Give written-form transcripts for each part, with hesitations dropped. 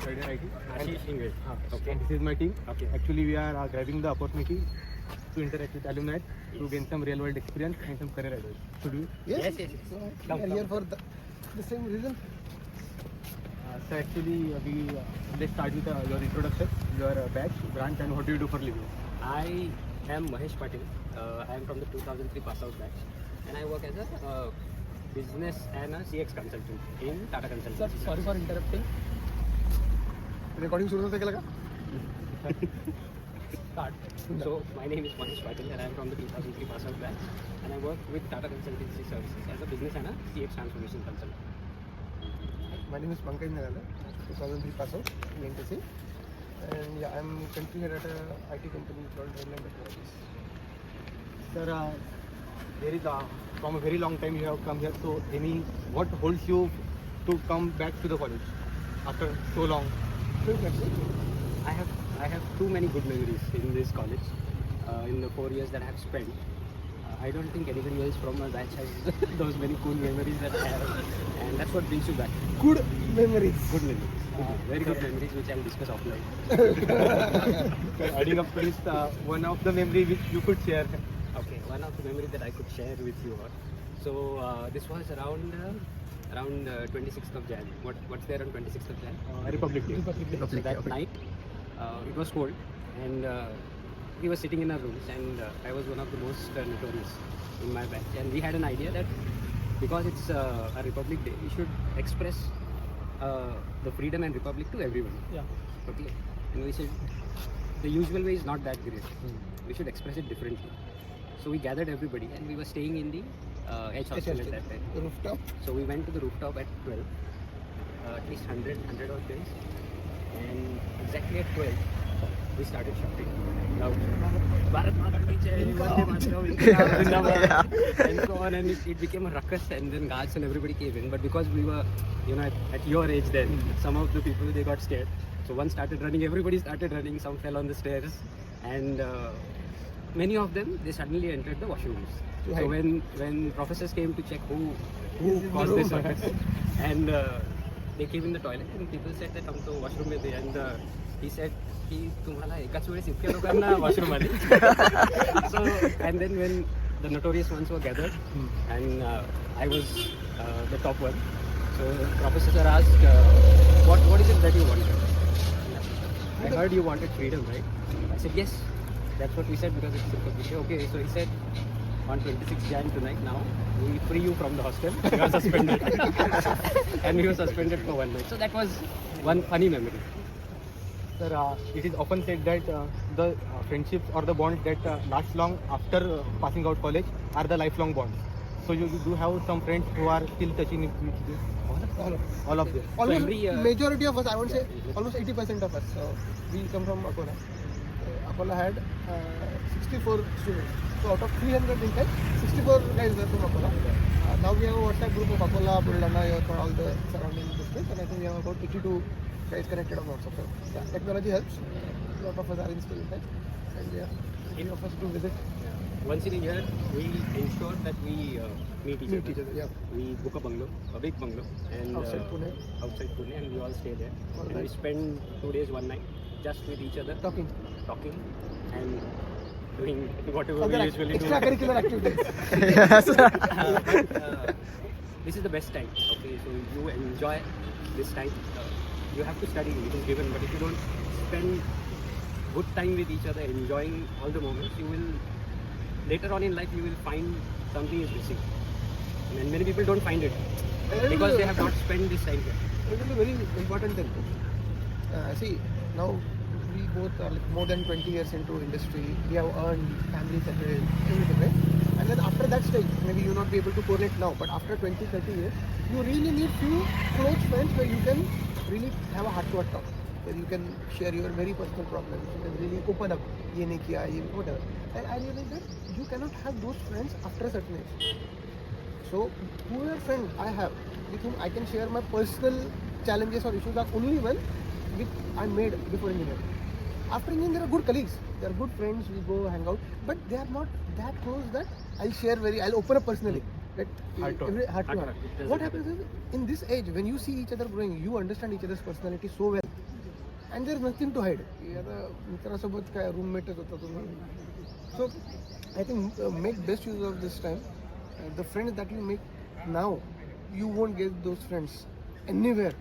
Friday IT. Ashish Ingrid. Okay. And this is my team. Okay. Actually, we are grabbing the opportunity to interact with alumni to gain some real world experience and some career advice. Should we? Yes. So we are here for the same reason. So actually, let's start with your introduction, your batch, branch, and what do you do for living? I am Mahesh Patil. I am from the 2003 pass out batch, and I work as a business and a CX consultant in Tata Consultancy. Sir, sorry for interrupting. Recording सुरू होते क्या लगा? Start. So my name is Mahesh Patil, and I am from the 2003 pass out batch, and I work with Tata Consultancy Services as a business and a CX transformation consultant. My name is Pankaj Nagala, 2003 pass out in NTC, and yeah, I'm currently here at a IT company called Redline Technologies. Sir, there is from a very long time you have come here. So, what holds you to come back to the college after so long? I have too many good memories in this college. In the 4 years that I have spent, I don't think anybody else from my batch has those many cool memories that I have, and that's what brings you back. Good memories. Good memories, very good memories, which I'll discuss offline. Adding up to this, one of the memory which you could share. Okay, one of the memories that I could share with you all. So this was around 26th of Jan. What's there on 26th of Jan? Republic Day. So that night, it was cold, and we were sitting in our rooms, and I was one of the most notorious in my batch, and we had an idea that because it's a Republic Day, we should express the freedom and republic to everyone. Yeah. Okay, and we said the usual way is not that great. We should express it differently. So we gathered everybody, and we were staying in the H hostel at that time. Rooftop. So we went to the rooftop at 12, at least 100 odd days, and exactly at 12, we started shouting loud, Bharat Mata Ki Jai, Vande Mataram, Inkilab Zindabad, and so on, and it became a ruckus, and then guards and everybody came in. But because we were, at your age then, some of the people, they got scared. So one started running, everybody started running, some fell on the stairs, and many of them, they suddenly entered the washrooms. So when professors came to check who caused this ruckus, and they came in the toilet, and people said that हम तो washroom में थे, and he said कि तुम्हाला एकाच वेळेस इतक्या लोकांना washroom आले. So and then when the notorious ones were gathered, and I was the top one, so professor sir asked, what is it that you wanted? I heard you wanted freedom, right? I said yes. That's what we said because it's Republic Day. Okay, so he said on 26th Jan tonight now, we free you from the hostel. You are suspended. And we were suspended for one night. So that was one funny memory. Sir, it is often said that the friendships or the bonds that last long after passing out college are the lifelong bonds. So you do have some friends who are still touching with you? All of them. Almost every, majority of us, I would say almost 80% of us. So we come from Akola. Akola had 64 students. So out of 300 inside, 64 guys were from Akola. Now we have a WhatsApp group of Akola, Buldana, for all the surrounding districts, and I think we have about 82 guys connected on WhatsApp. So yeah, technology helps. A lot of us are in still in touch, and yeah, many of us to visit. Once in a year, we ensure that we meet each other. Yeah. We book a bungalow, a big bungalow, and Outside Pune. And we all stay there. All And right. we spend 2 days, 1 night, just with each other, Talking. and doing whatever Other we usually do. extracurricular activities. But, this is the best time. Okay, so you enjoy this time. You have to study, it is given, but if you don't spend good time with each other, enjoying all the moments, you will later on in life you will find something is missing, and many people don't find it because they have not spent this time here. It is a very important thing. See, now we both are like more than 20 years into industry. We have earned, family settled, everything, right? And then after that stage, maybe you will not be able to correlate now, but after 20, 30 years, you really need few close friends where you can really have a heart-to-heart talk, where you can share your very personal problems, you can really open up, ye nahi kiya, ye whatever. And I realized that you cannot have those friends after a certain age. So, whoever friend I have, with whom I can share my personal challenges or issues, are only one which I made before engineering. After engineering, there are good colleagues, they are good friends, we go hang out, but they are not that close that I'll open up personally. That Heart to heart to heart. It doesn't What happens is, in this age, when you see each other growing, you understand each other's personality so well and there nothing to hide. आता मित्रासोबत काय रूममेटच होता तुम्ही. So I think make best use of this time. The friends that you make now, you won't get those friends anywhere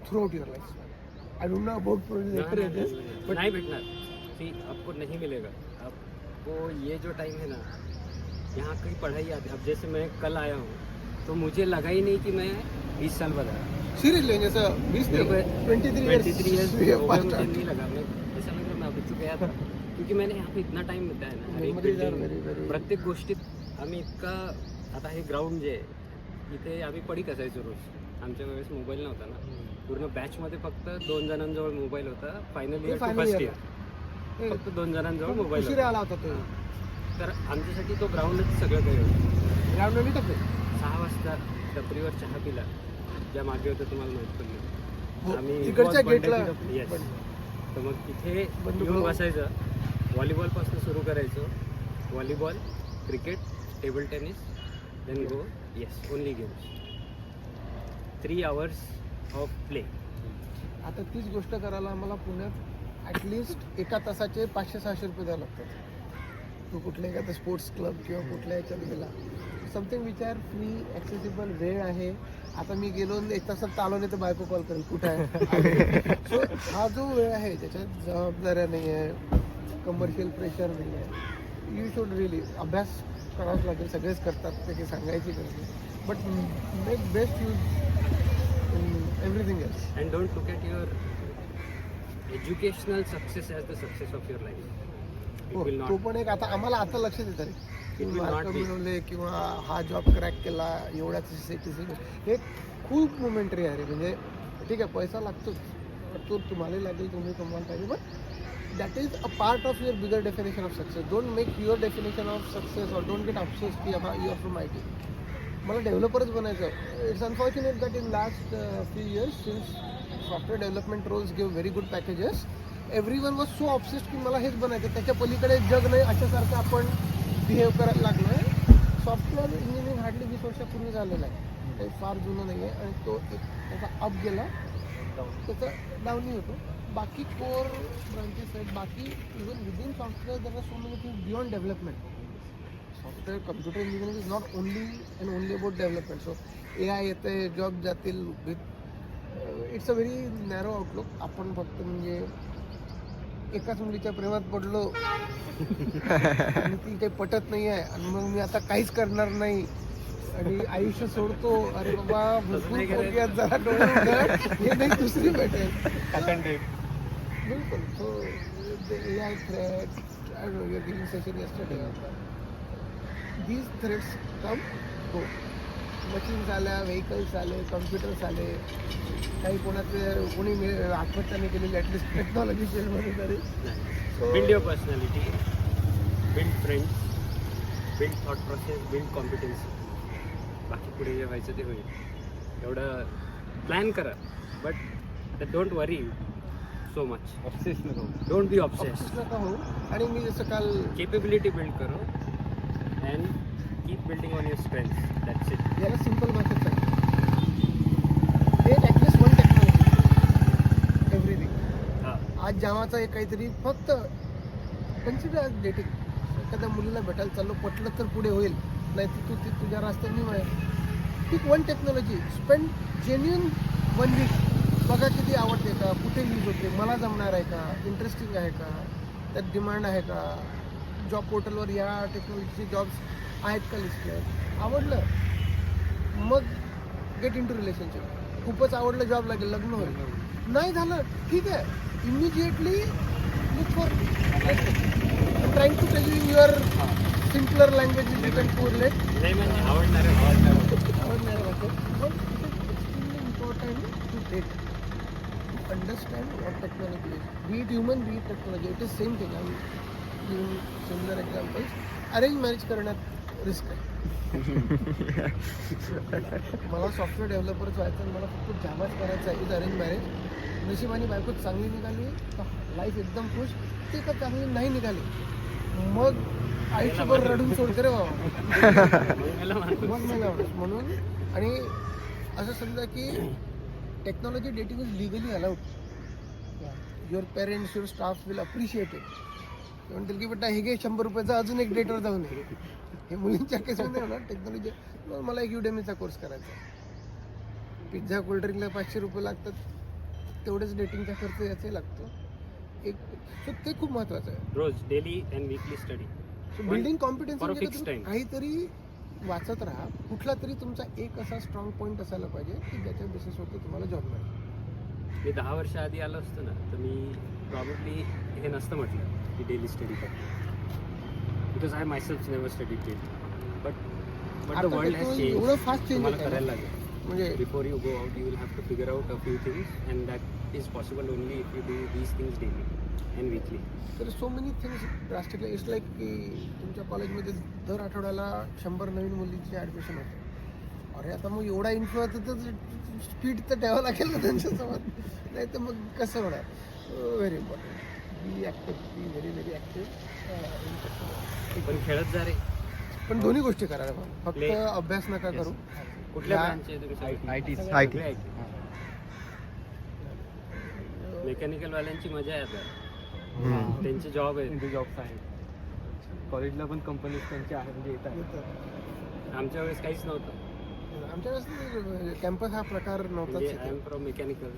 throughout your life. I don't know about but नहीं भेटना. C आपको नहीं मिलेगा. आपको ये जो time है ना, यहाँ की पढ़ाई आती. अब जैसे मैं कल आया हूँ तो मुझे लगा ही नहीं कि मैं 20 साल बड़ा. सीरियसली जैसा 20 23 years हो गए, मुझे नहीं लगा. मैं ऐसा लग रहा मैं अभी तो गया था, क्योंकि मैंने यहाँ पे इतना टाइम बिताया ना. हर एक building, प्रत्येक गोष्टीत आम्ही इतका. आता हे ग्राउंड जे आहे इथे आम्ही पडीक असायचो रोज. आमच्या वेळेस मोबाईल नव्हता ना. पूर्ण बॅचमध्ये फक्त 2 जणांजवळ मोबाईल होता. Final year to first year फक्त 2 जणांजवळ मोबाईल उशिरा होता. आला होता तो. तर आमच्यासाठी तो ग्राउंडच सगळं काही होतं. ग्राउंडमध्ये टपले 6 वाजता टपरीवर चहा पिला. ज्या मागे होतं तुम्हाला माहीत पडलं. आम्ही तिकडच्या गेटला येस. तर मग तिथे बंदूक येऊन लावून. बसायचं. व्हॉलीबॉलपासून सुरू करायचो. Volleyball, cricket, table tennis, then go. Yes, only games. 3 hours of play. आता तीच गोष्ट करायला आम्हाला पुण्यात ॲटलिस्ट एका तासाचे 500-600 रुपये द्यावे लागतात. तू कुठल्या एखादा स्पोर्ट्स क्लब किंवा कुठल्या याच्यात गेला, something which are free accessible. वेळ आहे. आता मी गेलो 1 तासात चालवून नाही तर बायको कॉल करेल कुठं आहे. सो हा जो वेळ आहे त्याच्यात जबाबदाऱ्या नाही आहे, कमर्शियल प्रेशर नाही आहे. यू शुड रिअली अभ्यास करावाच लागेल. सगळेच करतात, ते काही सांगायची गरज नाही. But make best use everything else. And don't look at your educational success as the success of your life. It will तो not. पण एक आता आम्हाला आता लक्षात येतं रे की It will mark not be. मिळवले किंवा हा जॉब क्रॅक केला एवढ्याच सिटीसी. हे खूप मोमेंटरी आहे रे. म्हणजे ठीक आहे पैसा लागतोच, तो तुम्हाला लागेल, तुम्ही कमवायला पाहिजे. But that is a part of your bigger definition of success. Don't make your definition of success or don't get अफसोस की यू आर फ्रॉम IT. मला डेव्हलपरच बनायचं. It's unfortunate that in last few years since software development roles give very good packages, everyone was so obsessed की मला हेच बनायचं, त्याच्या पलीकडे जग नाही अशासारखं आपण बिहेव करायला लागलो आहे. सॉफ्टवेअर इंजिनिअरिंग हार्डली 20 वर्षापूर्वी झालेलं आहे. काही फार जुनं नाही आहे. आणि तो एक त्याचा अप गेला, त्याचा डाऊनही होतो. बाकी कोर ब्रांचेस आहेत. बाकी even within software there are so many things beyond development. Software computer engineering is not only about development. So AI येते, जॉब जातील. It's a very narrow outlook. आपण फक्त म्हणजे एकाच मुलीच्या प्रेमात पडलो आणि ती काही पटत नाही आहे आणि मग मी आता काहीच करणार नाही आणि आयुष्य सोडतो. अरे बाबा भरपूर पोरगी आहेत, जरा डोळे उघड, हे नाही दुसरी भेटेल. बिलकुल. So AI threats, I don't know, you're giving session yesterday. These threats come, go. Machines आल्या, व्हेकल्स आले, कम्प्युटर्स आले. काही कोणी आत्महत्या नाही केलेली ॲटलिस्ट टेक्नॉलॉजी फील्डमध्ये तरी. Build your personality, build friends, build thought process, build competency. बाकी पुढे जे व्हायचं ते होईल. एवढं प्लॅन करा. But don't worry so much. Obsess नको. Don't be obsess. ऑब्सेस नका हो. आणि मी जसं काल केपेबिलिटी बिल्ड करो and keep building on your strengths. That's it. याला सिम्पल भाषेत सांगितलं, take at least one technology everything. हां. आज जावाचा एक काहीतरी फक्त कन्सिडर आज डेटिंग. एखाद्या मुलीला भेटायला चाललो, पटलं तर पुढे होईल, नाही तर तू तुझ्या रस्त्यात नाही आहे. Tick one technology, spend genuine 1 week. बघा किती आवडते का, कुठे यूज होते, मला जमणार आहे का, इंटरेस्टिंग आहे का, त्यात डिमांड आहे का, जॉब पोर्टलवर या टेक्नॉलॉजीचे जॉब्स आहेत का लिस्ट आहेत. आवडलं मग गेट इन टू रिलेशनशिप. खूपच आवडलं, जॉब लागेल, लग्न होईल. नाही झालं ठीक आहे, immediately look for. Trying to tell you your simpler language is you can correlate. नाही म्हणजे आवडणार वाटत. But it is extremely important to date, to understand what technology is. Be it human, be it technology, it is same thing. I am giving similar examples. Arrange marriage करण्यात risk आहे. मला software डेव्हलपरच व्हायचं आणि मला फक्त जावाच करायचं आहे. Is arrange marriage. नशिबाने बायको चांगली निघाली, लाईफ एकदम खुश. ते का चांगली नाही निघाली, मग आयुष्यभर रडून सोडते रे बाबा. मग नाही आवडत म्हणून. आणि असं समजा की technology dating is legally allowed. Your parents your staff will appreciate it. ते म्हणतील की बेटा हे घे 100 रुपयाचा अजून एक डेटवर जाऊन ये. हे मुलींच्या केसमध्ये होणार टेक्नॉलॉजी. मला एक युडेमीचा कोर्स करायचा आहे. पिझ्झा कोल्ड्रिंकला 500 रुपये लागतात, तेवढेच डेटिंगचा खर्च याचाही लागतो. एक सो ते खूप महत्त्वाचं आहे. रोज daily and weekly study. So building competence For a म्हणजे fixed तुम्ही time. काहीतरी वाचत राहा. कुठला तरी तुमचा एक असा स्ट्रॉंग पॉईंट असायला पाहिजे की ज्याच्या बेसिसवरती तुम्हाला जॉब मिळेल. मी 10 वर्ष आधी आलो असतो ना तर मी प्रॉब्ली हे नसतं म्हटलं की डेली स्टडी कर, because I myself never study daily. But the आता वर्ल्ड ते हॅज एवढं चेंज. फास्ट चेंज तुम्हाला होत करायला आहे लागेल. म्हणजे Before you go out, you will have to figure out a few things, and that is possible only if you do these things daily and weekly. तर so many things drastically it's like की तुमच्या कॉलेजमध्ये दर आठवड्याला 100 नवीन मुलींची admission होते. अरे आता मग एवढा इन्फ्लुएन्स तर स्पीड तर ठेवावं लागेल ना त्यांच्यासोबत, नाही तर मग कसं होणार. Very important be active, be very very active. पण खेळत जा रे. पण दोन्ही गोष्टी करायला पाहिजे, फक्त Play. अभ्यास नका करू. कुठल्या या- ब्रांचचे तुम्ही? IT. मेकॅनिकल वाल्यांची मजा आहे आता. हां. त्यांचे जॉब आहेत. त्यांचे जॉब्स आहेत. कॉलेजला पण कंपनीज त्यांच्या आहेत म्हणजे येत आहेत. आमच्या वेळेस काहीच नव्हतं. आमच्या वेळेस कॅम्पस हा प्रकार म्हणजे नव्हताच आय इथे. एम फ्रॉम मेकॅनिकल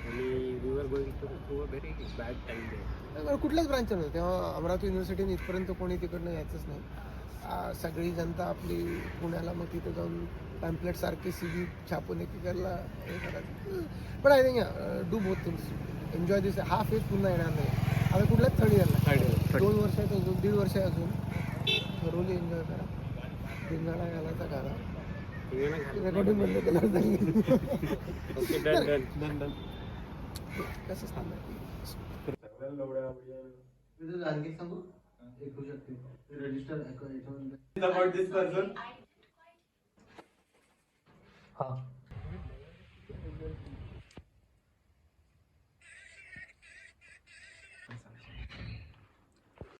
आणि we were going to a very bad time day. कुठल्याच ब्रांच नव्हतं तेव्हा. अमरावती युनिव्हर्सिटीने इथपर्यंत कोणी तिकडनं यायचंच नाही. सगळी जनता आपली पुण्याला, मग तिथे जाऊन पॅम्पलेट सारखे CV छापून एकेकाला हे करायचं. पण I think do both things. Enjoy this. हा फेज पुन्हा येणार नाही. आता कुठल्याच थर्ड इयरला 2 वर्षात अजून 1.5 वर्ष अजून थरोली एन्जॉय करा. धिंगाणा घालायचा घाला. रेकॉर्डिंग बंद केलं ओके, डन डन. कसं सांगणार. आणखी सांगू एक होऊ शकते रजिस्टर याच्यामध्ये About this person. हा